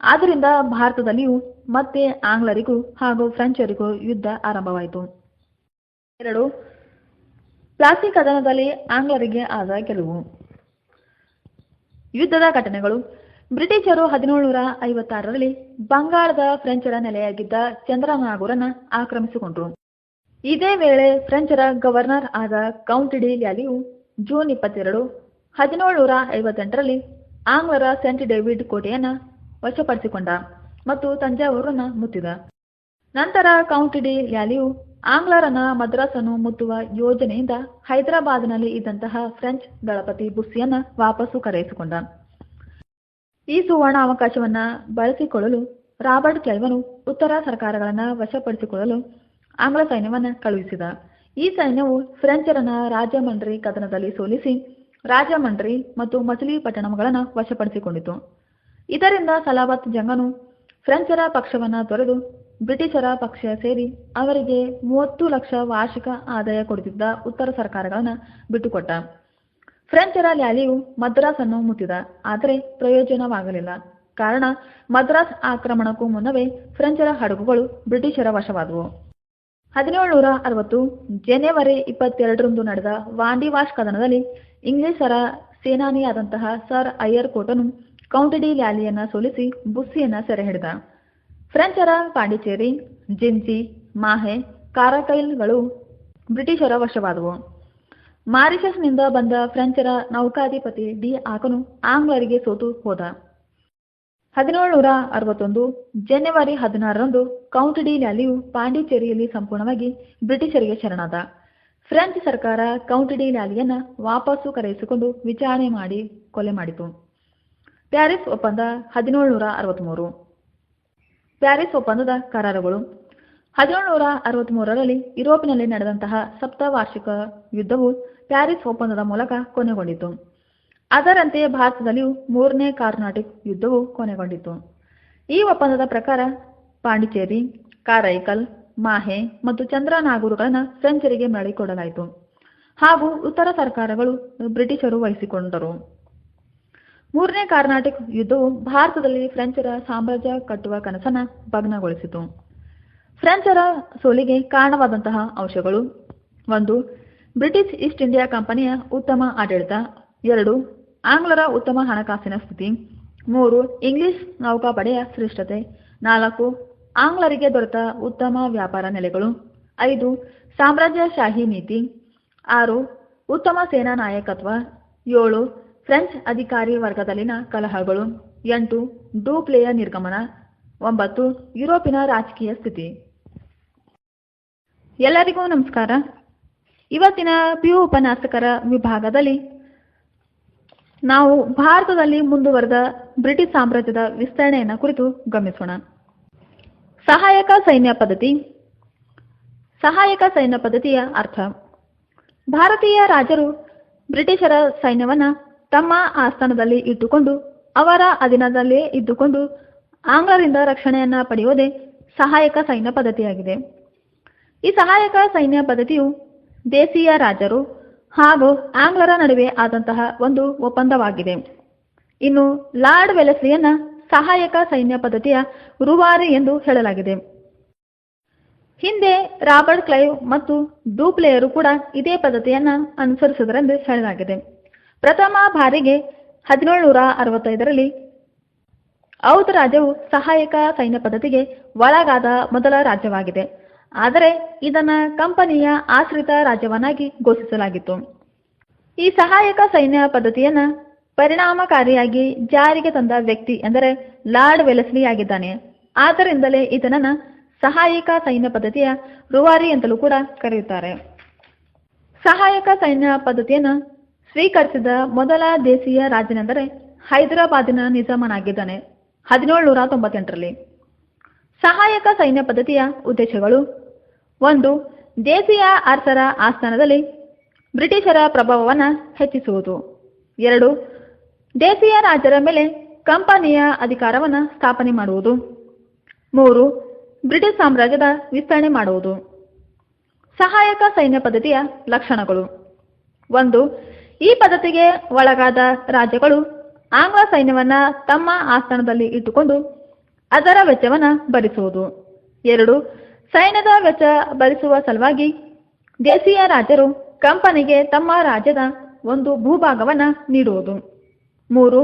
ಆದ್ದರಿಂದ ಭಾರತದಲ್ಲಿಯೂ ಮತ್ತೆ ಆಂಗ್ಲರಿಗೂ ಹಾಗೂ ಫ್ರೆಂಚರಿಗೂ ಯುದ್ಧ ಆರಂಭವಾಯಿತು. 2. ಪ್ಲಾಸಿ ಕದನದಲ್ಲಿ ಆಂಗ್ಲರಿಗೆ ಆದ ಗೆಲುವು. ಯುದ್ಧದ ಘಟನೆಗಳು: ಬ್ರಿಟಿಷರು 1756ರಲ್ಲಿ ಬಂಗಾಳದ ಫ್ರೆಂಚರ ನೆಲೆಯಾಗಿದ್ದ ಚಂದ್ರನಾಗೂರನ್ನ ಆಕ್ರಮಿಸಿಕೊಂಡರು. ಇದೇ ವೇಳೆ ಫ್ರೆಂಚರ ಗವರ್ನರ್ ಆದ ಕೌಂಟ್ ಡಿ ಲ್ಯಾಲಿಯು ಜೂನ್ 22, 1758ರಲ್ಲಿ ಆಂಗ್ಲರ ಸೇಂಟ್ ಡೇವಿಡ್ ಕೋಟೆಯನ್ನ ವಶಪಡಿಸಿಕೊಂಡ ಮತ್ತು ತಂಜಾವೂರನ್ನ ಮುತ್ತಿದ. ನಂತರ ಕೌಂಟ್ ಡಿ ಲ್ಯಾಲಿಯು ಆಂಗ್ಲರನ್ನ ಮದ್ರಾಸನ್ನು ಮುತ್ತುವ ಯೋಜನೆಯಿಂದ ಹೈದರಾಬಾದ್ನಲ್ಲಿ ಇದ್ದಂತಹ ಫ್ರೆಂಚ್ ದಳಪತಿ ಬುಸ್ಸಿಯನ್ನ ವಾಪಸ್ಸು ಕರೆಯಿಸಿಕೊಂಡ. ಈ ಸುವರ್ಣ ಅವಕಾಶವನ್ನ ಬಳಸಿಕೊಳ್ಳಲು ರಾಬರ್ಟ್ ಕ್ಲೈವನು ಉತ್ತರ ಸರ್ಕಾರಗಳನ್ನ ವಶಪಡಿಸಿಕೊಳ್ಳಲು ಆಂಗ್ಲ ಸೈನ್ಯವನ್ನ ಕಳುಹಿಸಿದ. ಈ ಸೈನ್ಯವು ಫ್ರೆಂಚರನ್ನ ರಾಜಮಂಡ್ರಿ ಕದನದಲ್ಲಿ ಸೋಲಿಸಿ ರಾಜಮಂಡ್ರಿ ಮತ್ತು ಮಚಿಲಿಪಟ್ಟಣಗಳನ್ನು ವಶಪಡಿಸಿಕೊಂಡಿತು. ಇದರಿಂದ ಸಲಾಬತ್ ಜಂಗನು ಫ್ರೆಂಚರ ಪಕ್ಷವನ್ನ ತೊರೆದು ಬ್ರಿಟಿಷರ ಪಕ್ಷ ಸೇರಿ ಅವರಿಗೆ 30 ಲಕ್ಷ ವಾರ್ಷಿಕ ಆದಾಯ ಕೊಡುತ್ತಿದ್ದ ಉತ್ತರ ಸರ್ಕಾರಗಳನ್ನು ಬಿಟ್ಟುಕೊಟ್ಟ. ಫ್ರೆಂಚರ ಲ್ಯಾಲಿಯು ಮದ್ರಾಸನ್ನು ಮುತ್ತಿದ, ಆದರೆ ಪ್ರಯೋಜನವಾಗಲಿಲ್ಲ. ಕಾರಣ ಮದ್ರಾಸ್ ಆಕ್ರಮಣಕ್ಕೂ ಮುನ್ನವೇ ಫ್ರೆಂಚರ ಹಡಗುಗಳು ಬ್ರಿಟಿಷರ ವಶವಾದವು. 1760 ಜನವರಿ 22ರಂದು ನಡೆದ Wandiwash ಕದನದಲ್ಲಿ ಇಂಗ್ಲಿಷರ ಸೇನಾನಿಯಾದಂತಹ sir higher ಕೋಟನು count D ಲ್ಯಾಲಿಯನ್ನ ಸೋಲಿಸಿ ಬುಸ್ಸಿಯನ್ನ ಸೆರೆ ಹಿಡಿದ. ಫ್ರೆಂಚರ ಪಾಂಡಿಚೇರಿ, ಜಿನ್ಸಿ, ಮಾಹೆ, ಕಾರಕೈಲ್ಗಳು ಬ್ರಿಟಿಷರ ವಶವಾದವು. ಮಾರಿಷಸ್ನಿಂದ ಬಂದ ಫ್ರೆಂಚರ ನೌಕಾಧಿಪತಿ ಡಿ ಆಕನು ಆಂಗ್ಲರಿಗೆ ಸೋತು ಹೋದ. 1761 ಜನವರಿ 16ರಂದು ಕೌಂಟ್ ಡಿ ಲ್ಯಾಲಿಯು ಪಾಂಡಿಚೇರಿಯಲ್ಲಿ ಸಂಪೂರ್ಣವಾಗಿ ಬ್ರಿಟಿಷರಿಗೆ ಶರಣಾದ. ಫ್ರೆಂಚ್ ಸರ್ಕಾರ ಕೌಂಟ್ ಡಿ ಲ್ಯಾಲಿಯನ್ನ ವಾಪಸ್ಸು ಕರೆಯಿಸಿಕೊಂಡು ವಿಚಾರಣೆ ಮಾಡಿ ಕೊಲೆ ಮಾಡಿತು. ಪ್ಯಾರಿಸ್ ಒಪ್ಪಂದ 1763. ಪ್ಯಾರಿಸ್ ಒಪ್ಪಂದದ ಕರಾರುಗಳು: 1763ರಲ್ಲಿ ಯುರೋಪಿನಲ್ಲಿ ನಡೆದಂತಹ ಸಪ್ತವಾರ್ಷಿಕ ಯುದ್ಧವು ಪ್ಯಾರಿಸ್ ಒಪ್ಪಂದದ ಮೂಲಕ ಕೊನೆಗೊಂಡಿತು. ಅದರಂತೆ ಭಾರತದಲ್ಲಿಯೂ ಮೂರನೇ ಕಾರ್ನಾಟಿಕ್ ಯುದ್ಧವು ಕೊನೆಗೊಂಡಿತು. ಈ ಒಪ್ಪಂದದ ಪ್ರಕಾರ ಪಾಂಡಿಚೇರಿ, ಕಾರೈಕಲ್, ಮಾಹೆ ಮತ್ತು ಚಂದ್ರನಾಗೂರುಗಳನ್ನು ಫ್ರೆಂಚರಿಗೆ ಮಾಡಿಕೊಡಲಾಯಿತು ಹಾಗೂ ಉತ್ತರ ಸರ್ಕಾರಗಳು ಬ್ರಿಟಿಷರು ವಹಿಸಿಕೊಂಡರು. ಮೂರನೇ ಕಾರ್ನಾಟಿಕ್ ಯುದ್ಧವು ಭಾರತದಲ್ಲಿ ಫ್ರೆಂಚರ ಸಾಮ್ರಾಜ್ಯ ಕಟ್ಟುವ ಕನಸನ್ನ ಭಗ್ನಗೊಳಿಸಿತು. ಫ್ರೆಂಚರ ಸೋಲಿಗೆ ಕಾರಣವಾದಂತಹ ಅಂಶಗಳು: 1. ಬ್ರಿಟಿಷ್ ಈಸ್ಟ್ ಇಂಡಿಯಾ ಕಂಪನಿಯ ಉತ್ತಮ ಆಡಳಿತ. 2. ಆಂಗ್ಲರ ಉತ್ತಮ ಹಣಕಾಸಿನ ಸ್ಥಿತಿ. 3. ಇಂಗ್ಲಿಷ್ ನೌಕಾಪಡೆಯ ಶ್ರೇಷ್ಠತೆ. 4. ಆಂಗ್ಲರಿಗೆ ದೊರೆತ ಉತ್ತಮ ವ್ಯಾಪಾರ ನೆಲೆಗಳು. 5. ಸಾಮ್ರಾಜ್ಯಶಾಹಿ ನೀತಿ. 6. ಉತ್ತಮ ಸೇನಾ ನಾಯಕತ್ವ. 7. ಫ್ರೆಂಚ್ ಅಧಿಕಾರಿ ವರ್ಗದಲ್ಲಿನ ಕಲಹಗಳು. 8. ಡೂಪ್ಲೆಯ ನಿರ್ಗಮನ. 9. ಯುರೋಪಿನ ರಾಜಕೀಯ ಸ್ಥಿತಿ. ಎಲ್ಲರಿಗೂ ನಮಸ್ಕಾರ. ಇವತ್ತಿನ PU ಉಪನ್ಯಾಸಕರ ವಿಭಾಗದಲ್ಲಿ ನಾವು ಭಾರತದಲ್ಲಿ ಮುಂದುವರೆದ ಬ್ರಿಟಿಷ್ ಸಾಮ್ರಾಜ್ಯದ ವಿಸ್ತರಣೆಯನ್ನು ಕುರಿತು ಗಮನಿಸೋಣ. ಸಹಾಯಕ ಸೈನ್ಯ ಪದ್ಧತಿ. ಸಹಾಯಕ ಸೈನ್ಯ ಪದ್ಧತಿಯ ಅರ್ಥ: ಭಾರತೀಯ ರಾಜರು ಬ್ರಿಟಿಷರ ಸೈನ್ಯವನ್ನು ತಮ್ಮ ಆಸ್ಥಾನದಲ್ಲಿ ಇಟ್ಟುಕೊಂಡು ಅವರ ಅಧೀನದಲ್ಲೇ ಇದ್ದುಕೊಂಡು ಆಂಗ್ಲರಿಂದ ರಕ್ಷಣೆಯನ್ನು ಪಡೆಯುವುದೇ ಸಹಾಯಕ ಸೈನ್ಯ ಪದ್ಧತಿಯಾಗಿದೆ. ಈ ಸಹಾಯಕ ಸೈನ್ಯ ಪದ್ಧತಿಯು ದೇಶೀಯ ರಾಜರು ಹಾಗೂ ಆಂಗ್ಲರ ನಡುವೆ ಆದಂತಹ ಒಂದು ಒಪ್ಪಂದವಾಗಿದೆ. ಇನ್ನು ಲಾರ್ಡ್ ವೆಲೆಸ್ಲಿಯನ್ನ ಸಹಾಯಕ ಸೈನ್ಯ ಪದ್ಧತಿಯ ರೂವಾರಿ ಎಂದು ಹೇಳಲಾಗಿದೆ. ಹಿಂದೆ ರಾಬರ್ಟ್ ಕ್ಲೈವ್ ಮತ್ತು ಡೂಪ್ಲೇಯರು ಕೂಡ ಇದೇ ಪದ್ಧತಿಯನ್ನು ಅನುಸರಿಸಿದರೆಂದು ಹೇಳಲಾಗಿದೆ. ಪ್ರಥಮ ಬಾರಿಗೆ 1765ರಲ್ಲಿ ಔದ್ ರಾಜ್ಯವು ಸಹಾಯಕ ಸೈನ್ಯ ಪದ್ಧತಿಗೆ ಒಳಗಾದ ಮೊದಲ ರಾಜ್ಯವಾಗಿದೆ. ಆದರೆ ಇದನ್ನು ಕಂಪನಿಯ ಆಶ್ರಿತ ರಾಜ್ಯವನ್ನಾಗಿ ಘೋಷಿಸಲಾಗಿತ್ತು. ಈ ಸಹಾಯಕ ಸೈನ್ಯ ಪದ್ಧತಿಯನ್ನು ಪರಿಣಾಮಕಾರಿಯಾಗಿ ಜಾರಿಗೆ ತಂದ ವ್ಯಕ್ತಿ ಎಂದರೆ ಲಾರ್ಡ್ ವೆಲೆಸ್ಲಿ ಆಗಿದ್ದಾನೆ. ಆದ್ದರಿಂದಲೇ ಇದನ್ನು ಸಹಾಯಕ ಸೈನ್ಯ ಪದ್ಧತಿಯ ರೂವಾರಿ ಅಂತಲೂ ಕೂಡ ಕರೆಯುತ್ತಾರೆ. ಸಹಾಯಕ ಸೈನ್ಯ ಪದ್ಧತಿಯನ್ನು ಸ್ವೀಕರಿಸಿದ ಮೊದಲ ದೇಶೀಯ ರಾಜನೆಂದರೆ ಹೈದರಾಬಾದಿನ ನಿಜಾಮನಾಗಿದ್ದಾನೆ 1798ರಲ್ಲಿ. ಸಹಾಯಕ ಸೈನ್ಯ ಪದ್ಧತಿಯ ಉದ್ದೇಶಗಳು: 1. ದೇಶೀಯ ಅರಸರ ಆಸ್ಥಾನದಲ್ಲಿ ಬ್ರಿಟಿಷರ ಪ್ರಭಾವವನ್ನು ಹೆಚ್ಚಿಸುವುದು. 2. ದೇಶೀಯ ರಾಜರ ಮೇಲೆ ಕಂಪನಿಯ ಅಧಿಕಾರವನ್ನು ಸ್ಥಾಪನೆ ಮಾಡುವುದು. 3. ಬ್ರಿಟಿಷ್ ಸಾಮ್ರಾಜ್ಯದ ವಿಸ್ತರಣೆ ಮಾಡುವುದು. ಸಹಾಯಕ ಸೈನ್ಯ ಪದ್ಧತಿಯ ಲಕ್ಷಣಗಳು: 1. ಈ ಪದ್ಧತಿಗೆ ಒಳಗಾದ ರಾಜ್ಯಗಳು ಆಂಗ್ಲ ಸೈನ್ಯವನ್ನು ತಮ್ಮ ಆಸ್ಥಾನದಲ್ಲಿ ಇಟ್ಟುಕೊಂಡು ಅದರ ವೆಚ್ಚವನ್ನು ಭರಿಸುವುದು. 2. ಸೈನ್ಯದ ವೆಚ್ಚ ಭರಿಸುವ ಸಲುವಾಗಿ ದೇಶೀಯ ರಾಜರು ಕಂಪನಿಗೆ ತಮ್ಮ ರಾಜ್ಯದ ಒಂದು ಭೂಭಾಗವನ್ನು ನೀಡುವುದು. 3.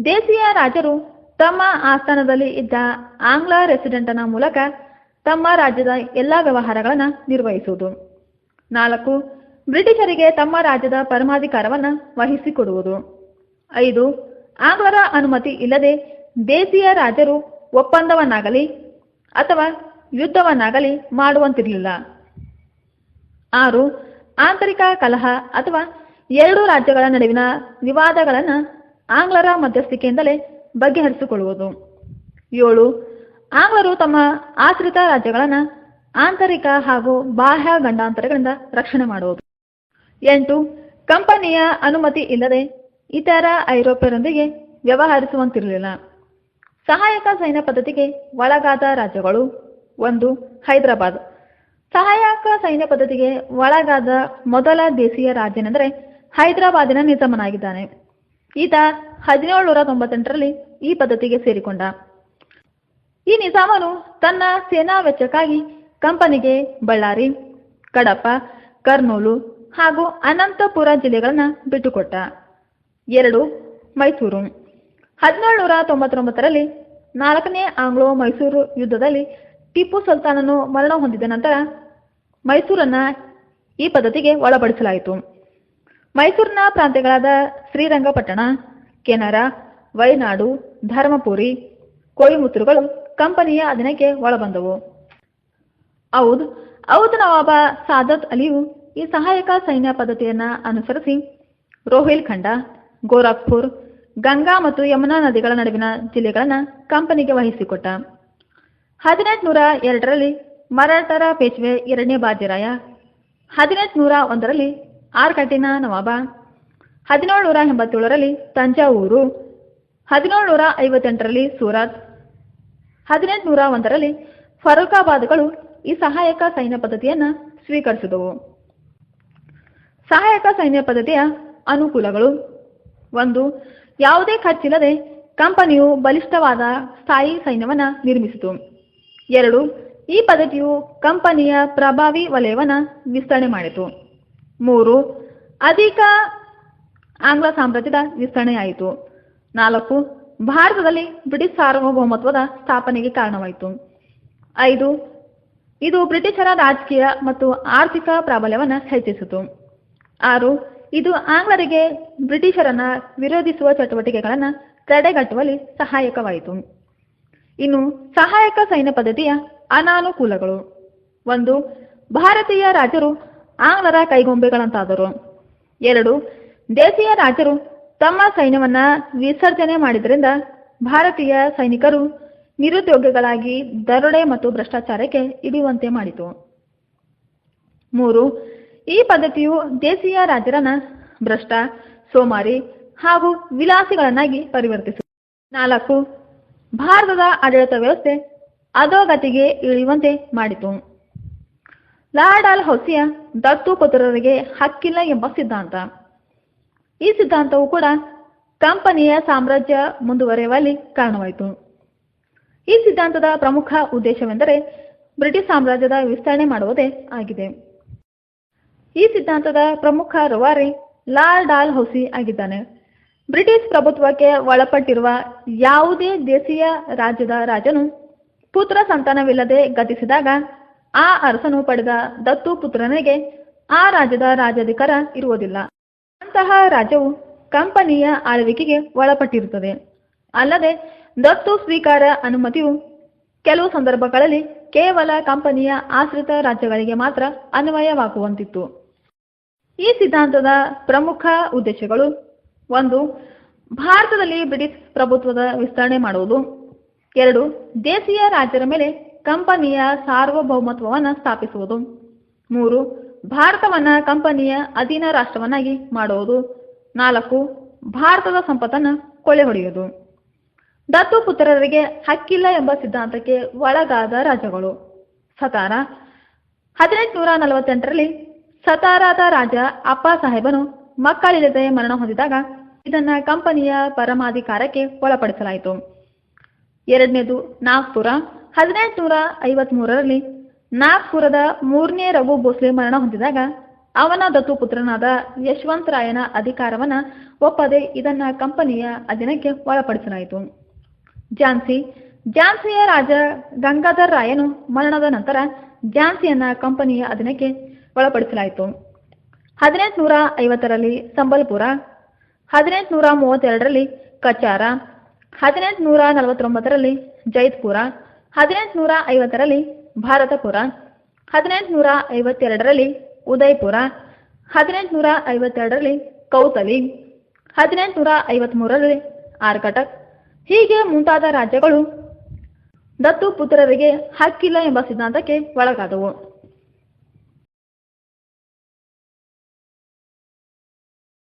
ದೇಶೀಯ ರಾಜರು ತಮ್ಮ ಆಸ್ಥಾನದಲ್ಲಿ ಇದ್ದ ಆಂಗ್ಲ ರೆಸಿಡೆಂಟನ ಮೂಲಕ ತಮ್ಮ ರಾಜ್ಯದ ಎಲ್ಲ ವ್ಯವಹಾರಗಳನ್ನು ನಿರ್ವಹಿಸುವುದು. 4. ಬ್ರಿಟಿಷರಿಗೆ ತಮ್ಮ ರಾಜ್ಯದ ಪರಮಾಧಿಕಾರವನ್ನು ವಹಿಸಿಕೊಡುವುದು. 5. ಆಂಗ್ಲರ ಅನುಮತಿ ಇಲ್ಲದೆ ದೇಶೀಯ ರಾಜರು ಒಪ್ಪಂದವನ್ನಾಗಲಿ ಅಥವಾ ಯುದ್ಧವನ್ನಾಗಲಿ ಮಾಡುವಂತಿರಲಿಲ್ಲ. 6. ಆಂತರಿಕ ಕಲಹ ಅಥವಾ ಎರಡು ರಾಜ್ಯಗಳ ನಡುವಿನ ವಿವಾದಗಳನ್ನು ಆಂಗ್ಲರ ಮಧ್ಯಸ್ಥಿಕೆಯಿಂದಲೇ ಬಗೆಹರಿಸಿಕೊಳ್ಳುವುದು. 7. ಆಂಗ್ಲರು ತಮ್ಮ ಆಶ್ರಿತ ರಾಜ್ಯಗಳನ್ನು ಆಂತರಿಕ ಹಾಗೂ ಬಾಹ್ಯ ಗಂಡಾಂತರಗಳಿಂದ ರಕ್ಷಣೆ ಮಾಡುವುದು. 8. ಕಂಪನಿಯ ಅನುಮತಿ ಇಲ್ಲದೆ ಇತರ ಐರೋಪ್ಯರೊಂದಿಗೆ ವ್ಯವಹರಿಸುವಂತಿರಲಿಲ್ಲ. ಸಹಾಯಕ ಸೈನ್ಯ ಪದ್ಧತಿಗೆ ಒಳಗಾದ ರಾಜ್ಯಗಳು: 1. ಹೈದರಾಬಾದ್. ಸಹಾಯಕ ಸೈನ್ಯ ಪದ್ಧತಿಗೆ ಒಳಗಾದ ಮೊದಲ ದೇಶೀಯ ರಾಜನೆಂದರೆ ಹೈದರಾಬಾದಿನ ನಿಜಾಮನಾಗಿದ್ದಾನೆ. ಈತ 1798ರಲ್ಲಿ ಈ ಪದ್ಧತಿಗೆ ಸೇರಿಕೊಂಡ. ಈ ನಿಜಾಮನು ತನ್ನ ಸೇನಾ ವೆಚ್ಚಕ್ಕಾಗಿ ಕಂಪನಿಗೆ ಬಳ್ಳಾರಿ, ಕಡಪ, ಕರ್ನೂಲು ಹಾಗೂ ಅನಂತಪುರ ಜಿಲ್ಲೆಗಳನ್ನು ಬಿಟ್ಟುಕೊಟ್ಟ. 2. ಮೈಸೂರು. 1799ರಲ್ಲಿ 4ನೇ ಆಂಗ್ಲೋ ಮೈಸೂರು ಯುದ್ಧದಲ್ಲಿ ಟಿಪ್ಪು ಸುಲ್ತಾನನು ಮರಣ ಹೊಂದಿದ ನಂತರ ಮೈಸೂರನ್ನು ಈ ಪದ್ಧತಿಗೆ ಒಳಪಡಿಸಲಾಯಿತು. ಮೈಸೂರಿನ ಪ್ರಾಂತ್ಯಗಳಾದ ಶ್ರೀರಂಗಪಟ್ಟಣ, ಕೆನರ, ವೈನಾಡು, ಧರ್ಮಪುರಿ, ಕೊಯಿಮುತ್ತೂರುಗಳು ಕಂಪನಿಯ ಅಧೀನಕ್ಕೆ ಒಳಬಂದವು. ಔದ್ ನವಾಬ ಸಾದತ್ ಅಲಿಯು ಈ ಸಹಾಯಕ ಸೈನ್ಯ ಪದ್ಧತಿಯನ್ನು ಅನುಸರಿಸಿ ರೋಹಿಲ್ಖಂಡ, ಗೋರಖ್ಪುರ್, ಗಂಗಾ ಮತ್ತು ಯಮುನಾ ನದಿಗಳ ನಡುವಿನ ಜಿಲ್ಲೆಗಳನ್ನು ಕಂಪನಿಗೆ ವಹಿಸಿಕೊಟ್ಟ. 1802ರಲ್ಲಿ ಮರಾಠರ ಪೇಶ್ವೆ 2ನೇ ಬಾಜಿರಾಯ, 1801ರಲ್ಲಿ ಆರ್ಕಟಿನ ನವಾಬ, 1787ರಲ್ಲಿ ತಂಜಾವೂರು, 1758ರಲ್ಲಿ ಸೂರತ್, 1801ರಲ್ಲಿ ಫರೂಖಾಬಾದ್ಗಳು ಈ ಸಹಾಯಕ ಸೈನ್ಯ ಪದ್ಧತಿಯನ್ನು ಸ್ವೀಕರಿಸಿದವು. ಸಹಾಯಕ ಸೈನ್ಯ ಪದ್ಧತಿಯ ಅನುಕೂಲಗಳು: 1. ಯಾವುದೇ ಖರ್ಚಿಲ್ಲದೆ ಕಂಪನಿಯು ಬಲಿಷ್ಠವಾದ ಸ್ಥಾಯಿ ಸೈನ್ಯವನ್ನು ನಿರ್ಮಿಸಿತು. 2. ಈ ಪದ್ಧತಿಯು ಕಂಪನಿಯ ಪ್ರಭಾವಿ ವಲಯವನ್ನು ವಿಸ್ತರಣೆ ಮಾಡಿತು. 3. ಅಧಿಕ ಆಂಗ್ಲ ಸಾಮ್ರಾಜ್ಯದ ವಿಸ್ತರಣೆಯಾಯಿತು. 4. ಭಾರತದಲ್ಲಿ ಬ್ರಿಟಿಷ್ ಸಾರ್ವಭೌಮತ್ವದ ಸ್ಥಾಪನೆಗೆ ಕಾರಣವಾಯಿತು. 5. ಇದು ಬ್ರಿಟಿಷರ ರಾಜಕೀಯ ಮತ್ತು ಆರ್ಥಿಕ ಪ್ರಾಬಲ್ಯವನ್ನು ಹೆಚ್ಚಿಸಿತು. 6. ಇದು ಆಂಗ್ಲರಿಗೆ ಬ್ರಿಟಿಷರನ್ನು ವಿರೋಧಿಸುವ ಚಟುವಟಿಕೆಗಳನ್ನು ತಡೆಗಟ್ಟುವಲ್ಲಿ ಸಹಾಯಕವಾಯಿತು. ಇನ್ನು ಸಹಾಯಕ ಸೈನ್ಯ ಪದ್ಧತಿಯ ಅನಾನುಕೂಲಗಳು. 1. ಭಾರತೀಯ ರಾಜರು ಆಂಗ್ಲರ ಕೈಗೊಂಬೆಗಳಂತಾದರು. 2. ದೇಶೀಯ ರಾಜರು ತಮ್ಮ ಸೈನ್ಯವನ್ನ ವಿಸರ್ಜನೆ ಮಾಡಿದ್ರಿಂದ ಭಾರತೀಯ ಸೈನಿಕರು ನಿರುದ್ಯೋಗಿಗಳಾಗಿ ದರೋಡೆ ಮತ್ತು ಭ್ರಷ್ಟಾಚಾರಕ್ಕೆ ಇಳಿಯುವಂತೆ ಮಾಡಿತು. 3. ಈ ಪದ್ಧತಿಯು ದೇಶೀಯ ರಾಜರನ್ನ ಭ್ರಷ್ಟ, ಸೋಮಾರಿ ಹಾಗೂ ವಿಲಾಸಿಗಳನ್ನಾಗಿ ಪರಿವರ್ತಿಸಿತು. 4. ಭಾರತದ ಆಡಳಿತ ವ್ಯವಸ್ಥೆ ಅಧೋಗತಿಗೆ ಇಳಿಯುವಂತೆ ಮಾಡಿತು. ಲಾರ್ಡ್ ಡಾಲ್ಹೌಸಿಯ ದತ್ತು ಪುತ್ರರಿಗೆ ಹಕ್ಕಿಲ್ಲ ಎಂಬ ಸಿದ್ಧಾಂತ. ಈ ಸಿದ್ಧಾಂತವು ಕೂಡ ಕಂಪನಿಯ ಸಾಮ್ರಾಜ್ಯ ಮುಂದುವರಿಯುವಲ್ಲಿ ಕಾರಣವಾಯಿತು. ಈ ಸಿದ್ಧಾಂತದ ಪ್ರಮುಖ ಉದ್ದೇಶವೆಂದರೆ ಬ್ರಿಟಿಷ್ ಸಾಮ್ರಾಜ್ಯದ ವಿಸ್ತರಣೆ ಮಾಡುವುದೇ ಆಗಿದೆ. ಈ ಸಿದ್ಧಾಂತದ ಪ್ರಮುಖ ರೂವಾರಿ ಲಾರ್ಡ್ ಡಾಲ್ಹೌಸಿ ಆಗಿದ್ದಾನೆ. ಬ್ರಿಟಿಷ್ ಪ್ರಭುತ್ವಕ್ಕೆ ಒಳಪಟ್ಟಿರುವ ಯಾವುದೇ ದೇಶೀಯ ರಾಜ್ಯದ ರಾಜನು ಪುತ್ರ ಸಂತಾನವಿಲ್ಲದೆ ಗತಿಸಿದಾಗ ಆ ಅರಸನು ಪಡೆದ ದತ್ತು ಪುತ್ರನಿಗೆ ಆ ರಾಜ್ಯದ ರಾಜ್ಯಾಧಿಕಾರ ಇರುವುದಿಲ್ಲ. ಅಂತಹ ರಾಜ್ಯವು ಕಂಪನಿಯ ಆಳ್ವಿಕೆಗೆ ಒಳಪಟ್ಟಿರುತ್ತದೆ. ಅಲ್ಲದೆ ದತ್ತು ಸ್ವೀಕಾರ ಅನುಮತಿಯು ಕೆಲವು ಸಂದರ್ಭಗಳಲ್ಲಿ ಕೇವಲ ಕಂಪನಿಯ ಆಶ್ರಿತ ರಾಜ್ಯಗಳಿಗೆ ಮಾತ್ರ ಅನ್ವಯವಾಗುವಂತಿತ್ತು. ಈ ಸಿದ್ಧಾಂತದ ಪ್ರಮುಖ ಉದ್ದೇಶಗಳು: 1. ಭಾರತದಲ್ಲಿ ಬ್ರಿಟಿಷ್ ಪ್ರಭುತ್ವದ ವಿಸ್ತರಣೆ ಮಾಡುವುದು. 2. ದೇಶೀಯ ರಾಜ್ಯರ ಮೇಲೆ ಕಂಪನಿಯ ಸಾರ್ವಭೌಮತ್ವವನ್ನು ಸ್ಥಾಪಿಸುವುದು. 3. ಭಾರತವನ್ನ ಕಂಪನಿಯ ಅಧೀನ ರಾಷ್ಟ್ರವನ್ನಾಗಿ ಮಾಡುವುದು. 4. ಭಾರತದ ಸಂಪತ್ತನ್ನು ಕೊಳ್ಳೆ ಹೊಡೆಯುವುದು. ದತ್ತು ಪುತ್ರರಿಗೆ ಹಕ್ಕಿಲ್ಲ ಎಂಬ ಸಿದ್ಧಾಂತಕ್ಕೆ ಒಳಗಾದ ರಾಜ್ಯಗಳು: ಸತಾರಾ. 1848ರಲ್ಲಿ ಸತಾರಾದ ರಾಜ ಅಪ್ಪ ಸಾಹೇಬನು ಮಕ್ಕಳಿಲ್ಲದೆ ಮರಣ ಹೊಂದಿದಾಗ ಇದನ್ನ ಕಂಪನಿಯ ಪರಮಾಧಿಕಾರಕ್ಕೆ ಒಳಪಡಿಸಲಾಯಿತು. 2ನೇದು ನಾಗ್ಪುರ. 1853ರಲ್ಲಿ ನಾಗ್ಪುರದ 3ನೇ ರಘು ಭೋಸ್ಲೆ ಮರಣ ಹೊಂದಿದಾಗ ಅವನ ದತ್ತು ಪುತ್ರನಾದ ಯಶವಂತ ರಾಯನ ಅಧಿಕಾರವನ್ನ ಒಪ್ಪದೆ ಇದನ್ನ ಕಂಪನಿಯ ಅಧೀನಕ್ಕೆ ಒಳಪಡಿಸಲಾಯಿತು. ಝಾನ್ಸಿ. ಝಾನ್ಸಿಯ ರಾಜ ಗಂಗಾಧರ್ ರಾಯನು ಮರಣದ ನಂತರ ಝಾನ್ಸಿಯನ್ನ ಕಂಪನಿಯ ಅಧೀನಕ್ಕೆ ಒಳಪಡಿಸಲಾಯಿತು. 1850ರಲ್ಲಿ ಸಂಬಲ್ಪುರ. 1832ರಲ್ಲಿ ಕಚಾರ. 1849ರಲ್ಲಿ ಜೈತ್ಪುರ. 1850ರಲ್ಲಿ ಭಾರತಪುರ. 1852ರಲ್ಲಿ ಉದಯ್ಪುರ. 1852ರಲ್ಲಿ ಕೌತಲಿ. 1853ರಲ್ಲಿ ಆರ್ಕಟಕ್. ಹೀಗೆ ಮುಂತಾದ ರಾಜ್ಯಗಳು ದತ್ತು ಪುತ್ರರಿಗೆ ಹಕ್ಕಿಲ್ಲ ಎಂಬ ಸಿದ್ಧಾಂತಕ್ಕೆ ಒಳಗಾದವು.